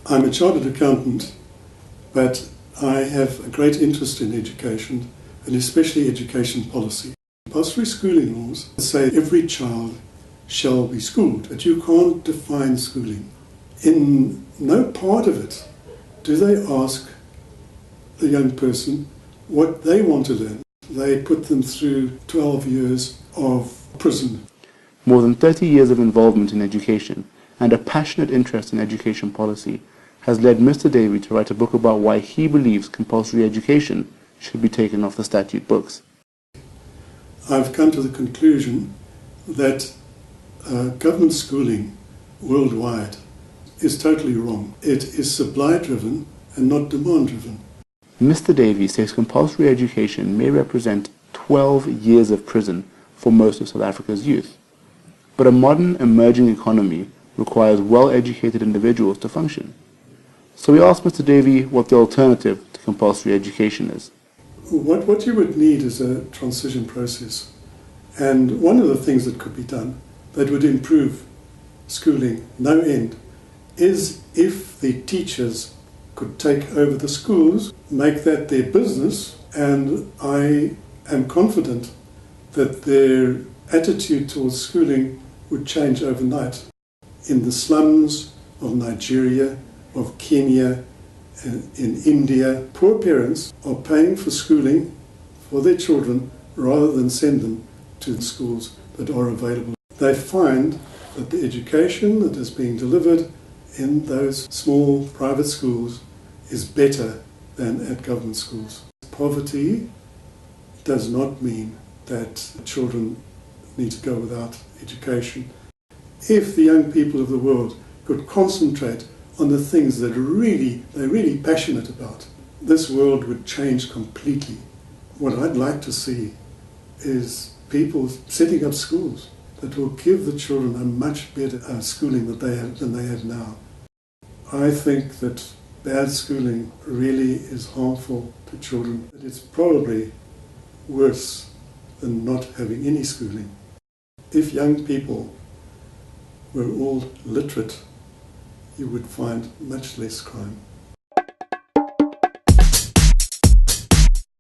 I'm a chartered accountant, but I have a great interest in education, and especially education policy. Compulsory schooling laws say every child shall be schooled, but you can't define schooling. In no part of it do they ask the young person what they want to learn. They put them through 12 years of prison. More than 30 years of involvement in education and a passionate interest in education policy has led Mr. Davie to write a book about why he believes compulsory education should be taken off the statute books. I've come to the conclusion that government schooling worldwide is totally wrong. It is supply-driven and not demand-driven. Mr. Davie says compulsory education may represent 12 years of prison for most of South Africa's youth. But a modern emerging economy requires well-educated individuals to function. So we asked Mr. Davie what the alternative to compulsory education is. What you would need is a transition process. And one of the things that could be done that would improve schooling no end is if the teachers could take over the schools, make that their business, and I am confident that their attitude towards schooling would change overnight. In the slums of Nigeria, of Kenya, in India, poor parents are paying for schooling for their children rather than send them to the schools that are available. They find that the education that is being delivered in those small private schools is better than at government schools. Poverty does not mean that children need to go without education. If the young people of the world could concentrate on the things that they're really passionate about, this world would change completely. What I'd like to see is people setting up schools that will give the children a much better schooling than they have now. I think that bad schooling really is harmful to children. It's probably worse than not having any schooling. If young people were all literate, you would find much less crime.